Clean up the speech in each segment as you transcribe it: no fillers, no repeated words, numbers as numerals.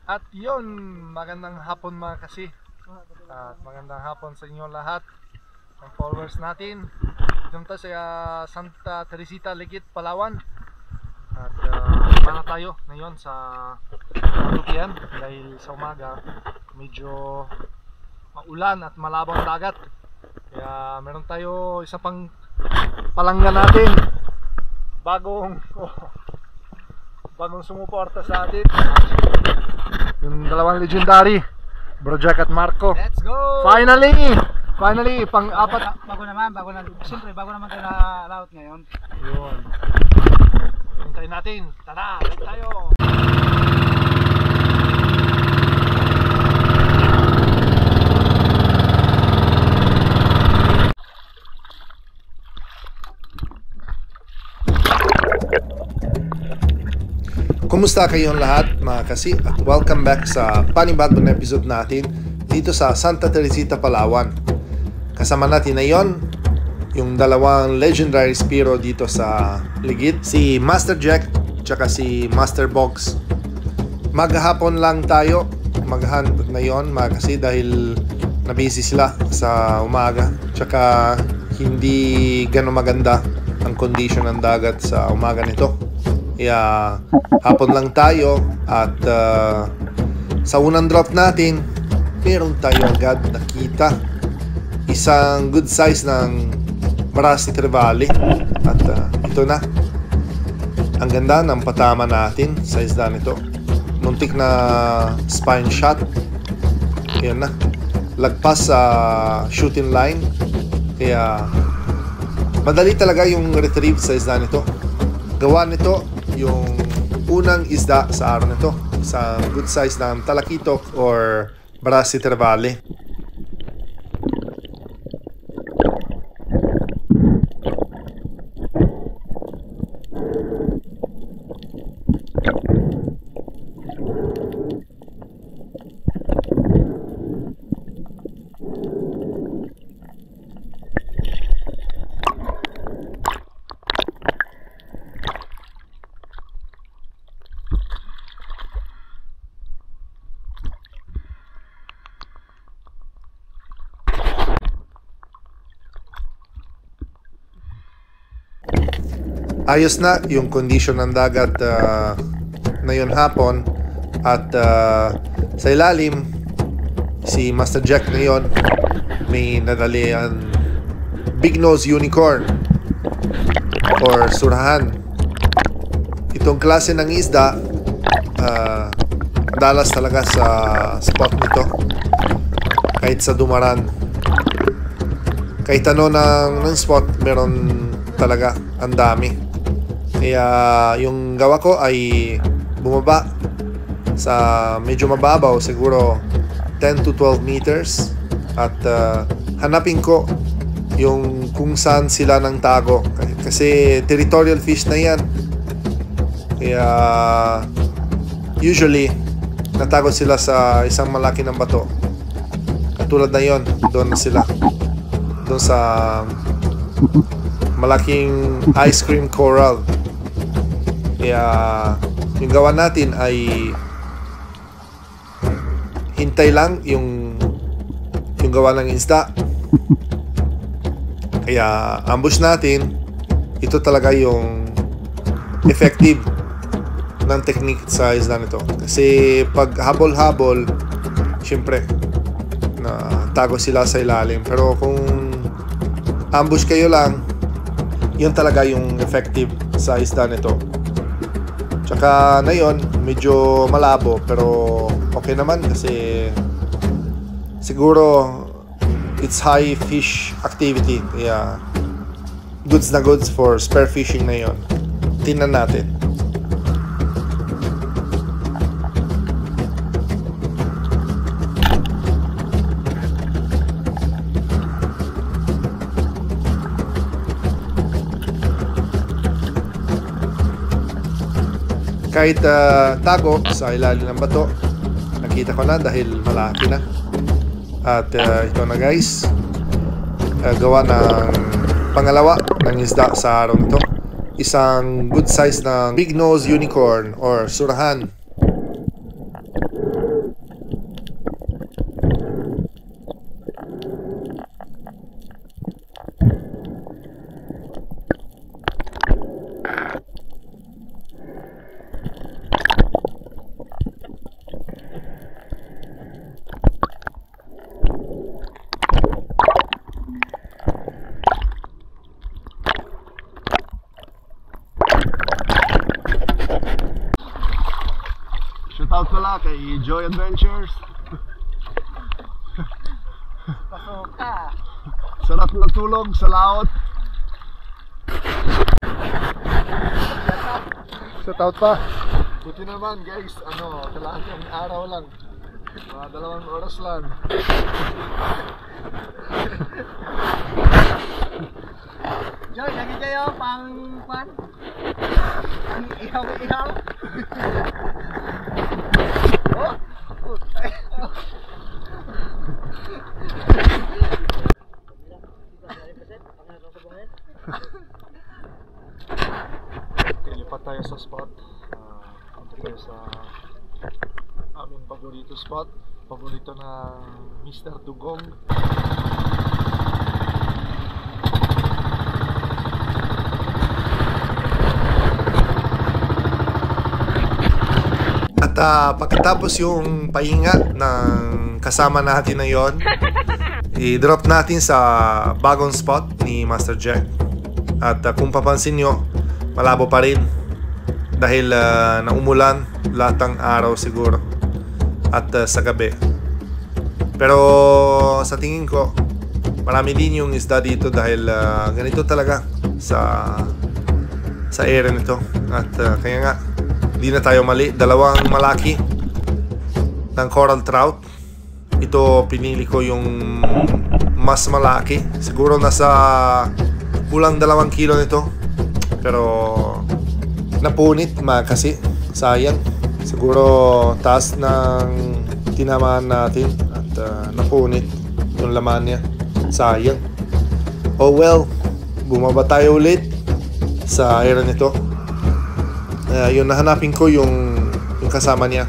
At yun, magandang hapon mga kasi. At magandang hapon sa inyo lahat, ang followers natin. Dito sa Santa Teresita, Legit, Palawan. At para tayo ngayon sa Lupian dahil sa umaga medyo maulan at malabo ang dagat. Kaya meron tayo isa pang palangga natin, bagong sumuporta sa atin, yung dalawang legendary, Bro Jack at Marco. Let's go! Finally, pang-apat. Bago naman tayo na route ngayon. Yun. Hintayin natin. Tara, balik tayo. Kumusta kayong lahat mga kasi at welcome back sa panibagong episode natin dito sa Santa Teresita, Palawan. Kasama natin ngayon yung dalawang legendary Spiro dito sa Legit, si Master Jack tsaka si Master Bogs. Maghapon lang tayo maghunt ngayon mga kasi dahil nabisi sila sa umaga tsaka hindi gano'ng maganda ang condition ng dagat sa umaga nito. Kaya hapon lang tayo at sa unang drop natin meron tayo agad nakita isang good size ng Barasi Trevally at ito na ang ganda ng patama natin. Size na nito, muntik na spine shot. Ayan na, lagpas sa shooting line, kaya madali talaga yung retrieve. Size na nito, gawa nito yung unang isda sa araw nito, isang good size ng talakitok or Barasi Trevally. Ayos na yung condition ng dagat ngayon hapon at sa ilalim si Master Jack ngayon may nadali ang big nose unicorn or surahan. Itong klase ng isda dalas talaga sa spot nito, kahit sa Dumaran, kahit ano ng spot meron talaga, ang dami. Kaya yung gawa ko ay bumaba sa medyo mababaw, siguro 10 to 12 meters, at hanapin ko yung kung saan sila nang tago kasi territorial fish na yan. Kaya usually natago sila sa isang malaki ng bato, katulad na yon. Doon na sila, doon sa malaking ice cream coral. Kaya yung gawa natin ay hintay lang yung gawa ng isda. Kaya ambush natin, ito talaga yung effective ng technique sa isda nito. Kasi pag habol-habol, syempre na tago sila sa ilalim. Pero kung ambush kayo lang, yun talaga yung effective sa isda nito. Tsaka na yun, medyo malabo pero okay naman kasi siguro it's high fish activity. Kaya goods na goods for spear fishing na yun. Tingnan natin. Kahit tago sa ilalim ng bato, nakita ko na dahil malaki na. At ito na guys, gawa ng pangalawa ng isda sa araw nito. Isang good size ng big nose unicorn or surahan. Shoutout pala kay Joy Adventures. Pasok ka. Sarap na tulog sa laot. Shoutout pa. Buti naman guys, kailangan araw lang. Mga 2 oras lang. Joy, lagi kayo pang pan. Ang ihaw-ihaw. Oh. Lipat tayo sa spot. Punta tayo sa aming paborito spot. Paborito ng Mr. Dugong. At pagkatapos yung pahinga ng kasama natin na yon, i-drop natin sa bagong spot ni Master Jack. At kung papansin nyo, malabo pa rin dahil naumulan lahat ng araw siguro at sa gabi. Pero sa tingin ko, marami din yung isda dito dahil ganito talaga sa area nito. At kaya nga, di na tayo mali. 2 malaki ng coral trout. Ito pinili ko yung mas malaki. Siguro nasa kulang 2 kilo nito. Pero napunit kasi. Sayang. Siguro taas ng tinamaan natin. At napunit yung laman niya. Sayang. Oh well. Bumaba tayo ulit sa area nito. Yun, nahanapin ko yung kasama niya.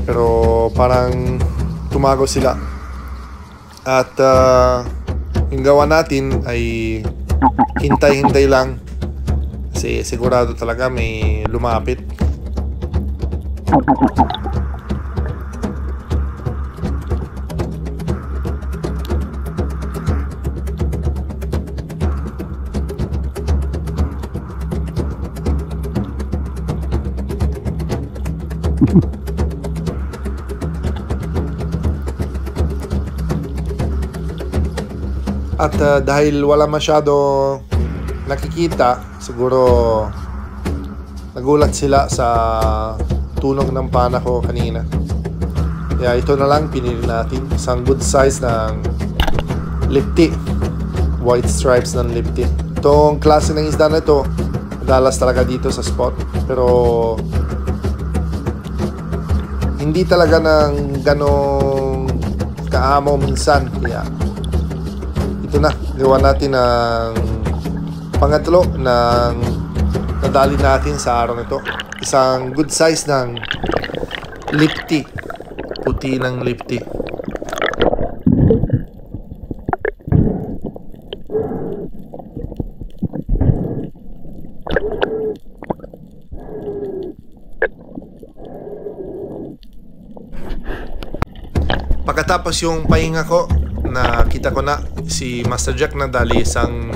Pero parang tumago sila. At yung gawa natin ay hintay-hintay lang. Kasi sigurado talaga may lumapit. At dahil wala masyado nakikita, siguro nagulat sila sa tunog ng pana ko kanina. Kaya ito na lang pinili natin. Isang good size ng lipti. White stripes ng lipti. Itong klase ng isda na ito, madalas talaga dito sa spot. Pero hindi talaga ng ganong kaamo minsan. Kaya ito na, gawa natin ng pangatlo ng nadali natin sa araw nito. Isang good size ng lipti. Puti ng lipti. Pagkatapos yung pahinga ko, nakita ko na si Master Jack na dali isang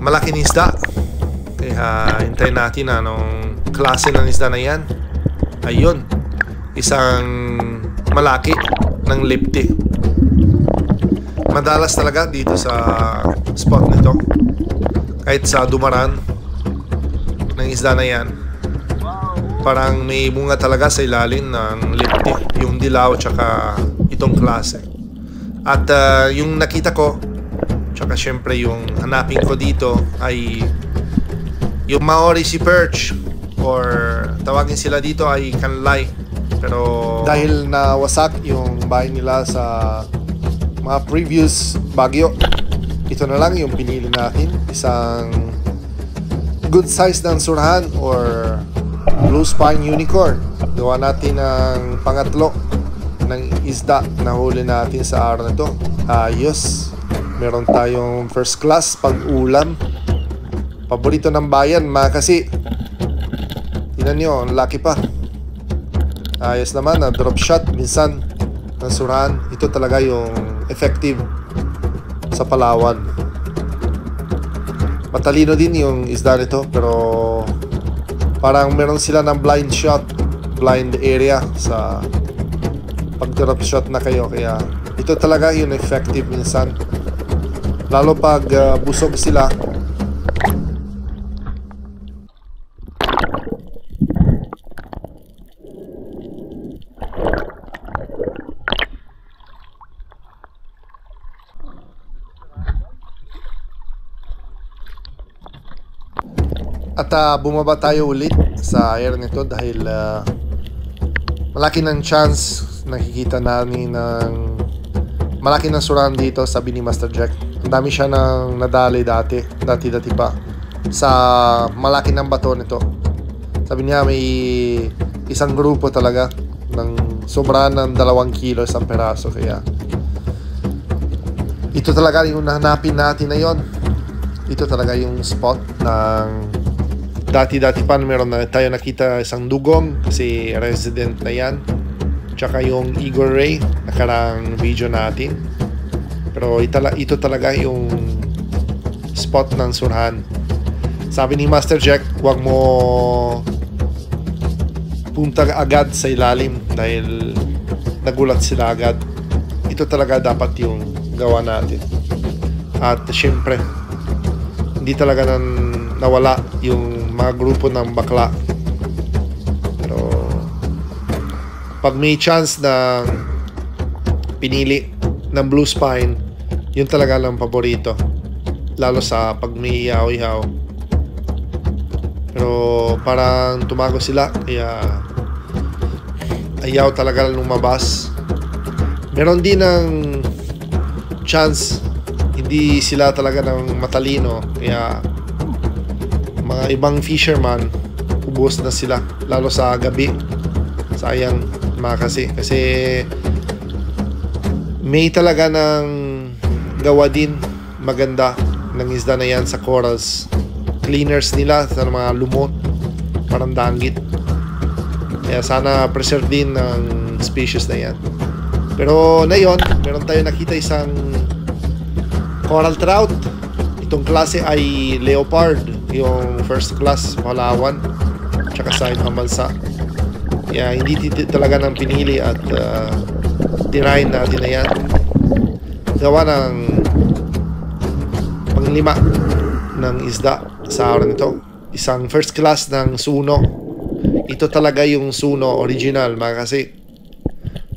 malaking isda. Kaya hintayin natin anong klase ng isda na yan. Ayun, isang malaki ng lipti. Madalas talaga dito sa spot nito. Kahit sa dumaran ng isda na yan, parang may bunga talaga sa ilalim ng lipti. Yung dilaw tsaka itong klase. At yung nakita ko, tsaka syempre yung hanapin ko dito ay yung Maori sea perch, or tawagin sila dito ay kanlay. Pero dahil nawasak yung bahay nila sa mga previous bagyo, ito na lang yung pinili natin. Isang good size ng surhan or blue spine unicorn. Gawa natin ng pangatlo ng isda na huli natin sa araw na to. Ayos. Meron tayong first class pag-ulam. Paborito ng bayan, kasi tingnan nyo, ang laki pa. Ayos naman, drop shot minsan ng surahan. Ito talaga yung effective sa Palawan. Matalino din yung isda nito, pero parang meron sila ng blind shot, blind area sa pag drop shot na kayo, kaya ito talaga yung effective minsan, lalo pag busog sila. At bumaba tayo ulit sa area nito dahil malaki ng chance nakikita namin ng malaki ng suran dito, sabi ni Master Jack. Ang dami siya nang nadali dati pa sa malaki ng bato nito. Sabi niya may isang grupo talaga ng sobra ng 2 kilo isang peraso, kaya ito talaga yung nahanapin natin na yon. Ito talaga yung spot ng dati pa meron na tayo nakita isang dugong kasi resident na yan, tsaka yung Eagle Ray nakarang video natin, pero ito talaga yung spot ng surhan. Sabi ni Master Jack, huwag mo punta agad sa ilalim dahil nagulat sila agad. Ito talaga dapat yung gawa natin, at syempre hindi talaga nawala yung mga grupo ng bakla. Pero pag may chance na pinili ng blue spine, yun talaga lang paborito, lalo sa pag may ihaw-ihaw. Pero parang tumago sila, kaya ayaw talaga lumabas. Meron din ng chance hindi sila talaga ng matalino, kaya mga ibang fisherman ubos na sila, lalo sa gabi. Sayang mga kasi may talaga ng gawa din maganda ng isda na yan sa corals. Cleaners nila sa mga lumot, parang danggit, kaya sana preserve din ng species na yan. Pero ngayon meron tayo nakita isang coral trout. Itong klase ay leopard, yung first class Palawan tsaka sa ibang bansa, kaya hindi talaga nang pinili at tirahin natin na yan. Gawa ng panglima ng isda sa araw nito, isang first class ng suno. Ito talaga yung suno original mga kasi.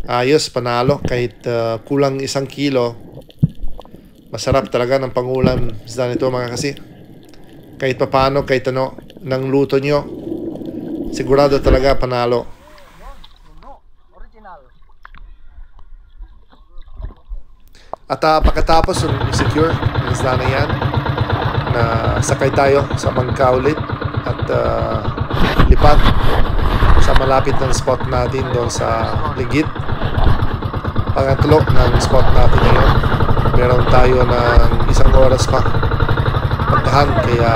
Ayos, panalo kahit kulang 1 kilo. Masarap talaga ng pangulam isda nito mga kasi. Kahit papano, kahit ano ng luto nyo, sigurado talaga panalo. Original. At pagkatapos secure ang isda na yan, na sakay tayo sa bangka ulit at lipat sa malapit ng spot natin doon sa ligid. Pangatlo ng spot natin ngayon, meron tayo ng 1 oras pa pagdahan, kaya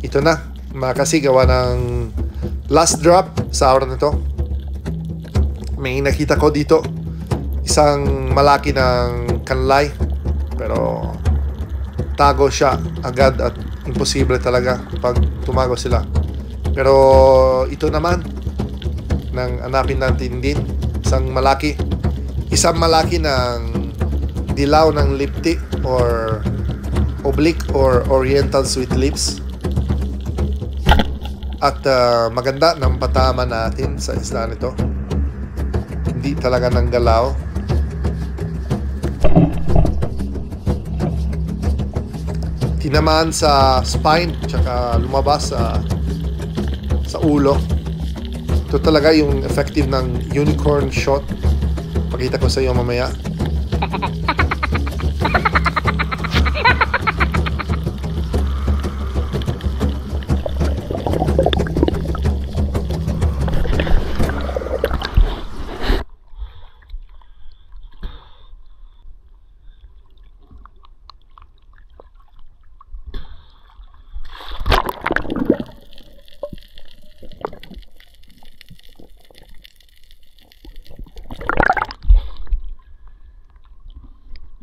ito na makasigawa ng last drop sa hour na to. May nakita ko dito isang malaki ng kanlay, pero tago siya agad at imposible talaga pag tumago sila. Pero ito naman nang hanapin natin din isang malaki ng dilaw ng lipti or oblique or oriental sweet lips, at maganda ng patama natin sa isla nito, hindi talaga ng galaw. Tinamaan sa spine tsaka lumabas sa ulo. Ito talaga yung effective ng unicorn shot. Pakita ko sa iyo mamaya.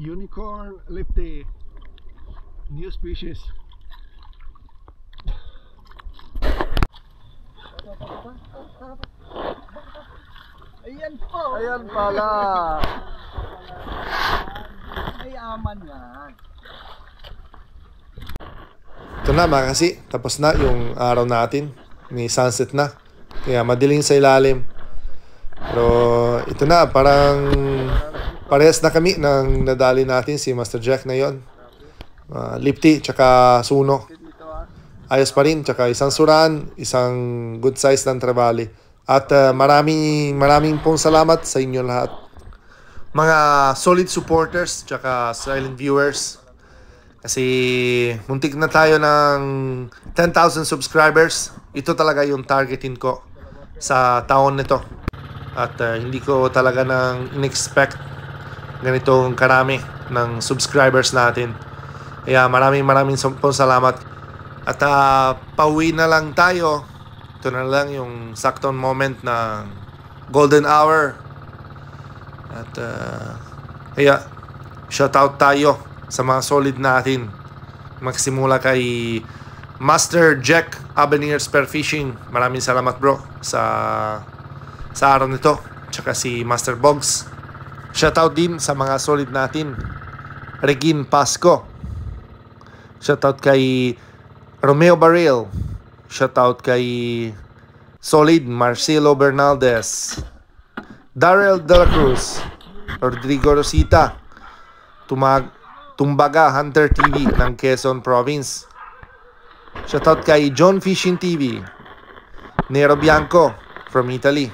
Unicorn lipti, new species. Ayan po. Ayan pala. May aman yan. Ito na mga kasi, tapos na yung araw natin. May sunset na. Kaya madilim sa ilalim. Pero ito na, parang parehas na kami nang nadali natin si Master Jack na yon. Lipti, tsaka Suno. Ayos pa rin, tsaka isang suran, isang good size ng Trevally. At maraming pong salamat sa inyo lahat. Mga solid supporters, tsaka silent viewers. Kasi muntik na tayo ng 10,000 subscribers. Ito talaga yung targetin ko sa taon nito. At hindi ko talaga nang in-expect ganitong karami ng subscribers natin. Kaya maraming pong salamat. At pauwi na lang tayo. Ito na lang yung saktong moment ng golden hour. At kaya shoutout tayo sa mga solid natin. Magsimula kay Master Jack Avenir Spearfishing. Maraming salamat bro sa araw nito. Tsaka si Master Bogs. Shoutout din sa mga solid natin. Regine Pasco. Shoutout kay Romeo Barril. Shoutout kay Solid Marcelo Bernaldez. Darrell De La Cruz. Rodrigo Rosita. Tumbaga Hunter TV ng Quezon Province. Shoutout kay John Fishing TV. Nero Bianco from Italy.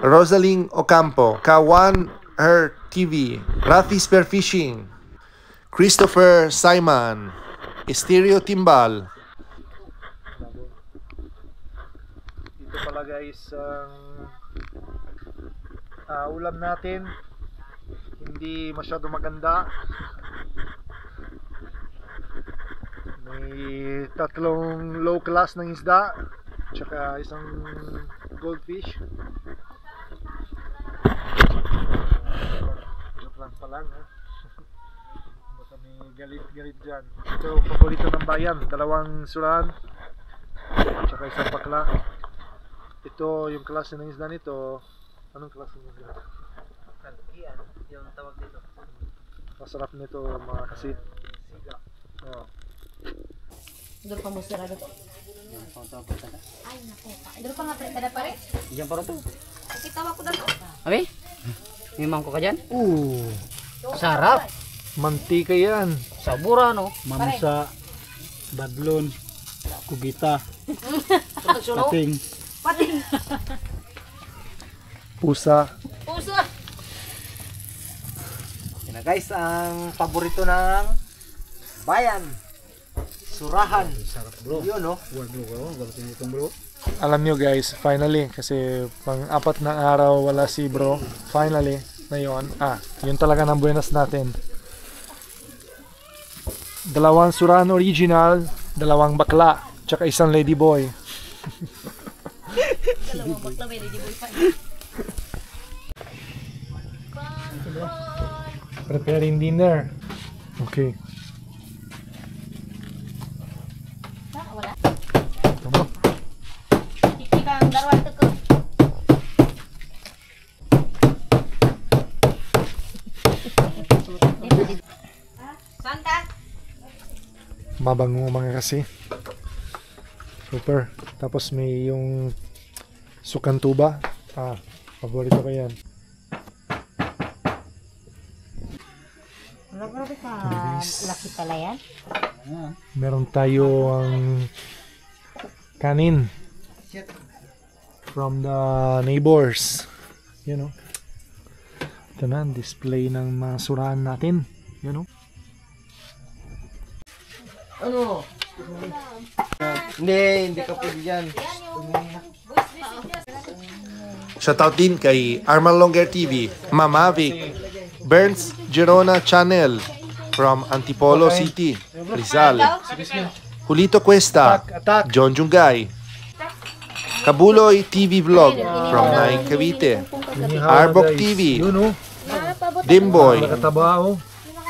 Rosaling Ocampo. Kawan Her TV. Rafi Spearfishing. Christopher Simon. Estereo Timbal. Ito pala guys ang ulam natin. Hindi masyado maganda. May tatlong low class ng isda, tsaka isang goldfish. Joke lang pa lang ha. Baka may galit dyan. Ito paborito ng bayan, dalawang suran, tsaka isang pakla. Ito yung klase ng isda nito. Anong klase ng isda? Kalkian, yung tawag dito. Masarap nito mga kasit. Siga. Oh. Doon pa mo sirado. Ay, naku. Doon pa nga kada pare. Diyan pa rin to. Kita ko dito. Abi? May mangko ka dyan? Sarap. Mantika yan. Sabura no? Mamsa, badlon, kugita, pating. Pating. Pusa. Puso. Yan na guys, ang paborito ng bayan. Surahan. Sarap bro. Yun no? Wag bro, galatin itong bro. Alam nyo guys, finally, kasi pang-apat na araw wala si bro. Finally, na yun. Yun talaga ng buenas natin. Dalawang suran original, dalawang bakla, tsaka isang ladyboy. Dalawang bakla may ready boy pa. Preparing dinner. Okay. Wala. Tama. Ikang darwan to ko. Santa. Mabango mga kasi. Super. Tapos may yung sukantuba. Paborito ko yan. Grabe ka. Laki pala yan. Meron tayo ang kanin from the neighbors. You know. Ito na, display ng mga surahan natin. You know. Ano? Hindi ka pwede dyan. Shoutout din kay Armal Longer TV, Mamavic, Burns Girona Channel from Antipolo City, Rizal, Julito Cuesta, John Jungay, Kabuloy TV Vlog from Naing Cavite, Arbok TV, Dimboy,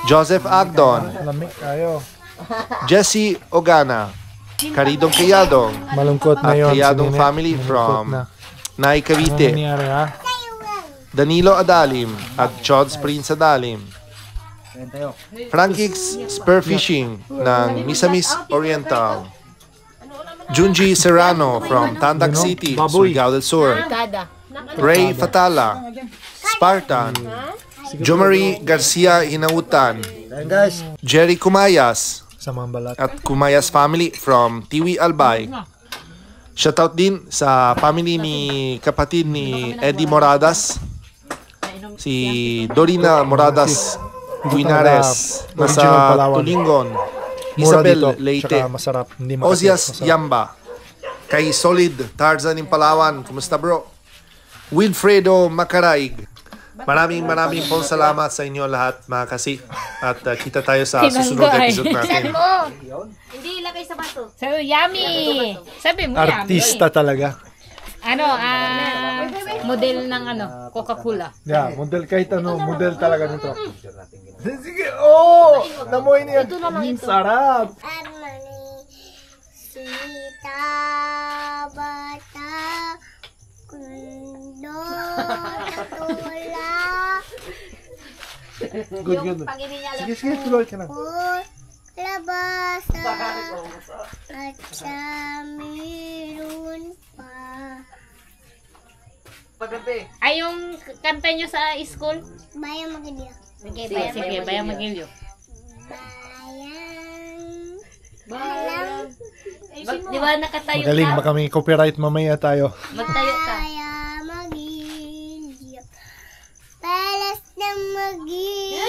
Joseph Agdon, Lamig kayo. Jesse Ogana, Caridong Kayadong, Malungkot na at yun. Kayadong Sinine. family Malungkot from na. Naing Ano Cavite, nangyari ha? Danilo Adalim at Chods Prince Adalim. Frankie's Spearfishing ng Misamis Oriental. Junji Serrano from Tandac City, Surigao del Sur. Ray Fatala, Spartan. Jomari Garcia Hinautan. Jerry Kumayas Sa mga balat. at Kumayas family from Tiwi Albay. Shoutout din sa family ni kapatid ni Eddie Moradas, si Dorina Moradas Guinares, nasa Original Palawan. Tulingon. Mura Isabel dito, Leite, tsaka masarap. Hindi makati, Ozias masarap. Yamba, kay Solid Tarzan in Palawan, kumusta bro? Wilfredo Macaraig. Maraming pong salamat sa inyo lahat mga kasi. At kita tayo sa susunod na episode natin. Hindi ilagay sa baso. So, yummy! Sabi mo, Artista talaga. model ng Coca-Cola. Yeah, model kahit ano, model talaga nito. Sige, oh! Namoy niya. Sarap! Sita bata kundo tula Good. Pag hindi niya alam Sige, tuloy ka na. labasa at sa meron pa. Ay, yung kanta nyo sa school? Bayan maganda. Sige, bayang magilyo. Bayan. Di ba nakatayo Magaling ka? ba kami copyright mamaya tayo? Magtayo ka. Kaya magilyo. Palas na magilyo.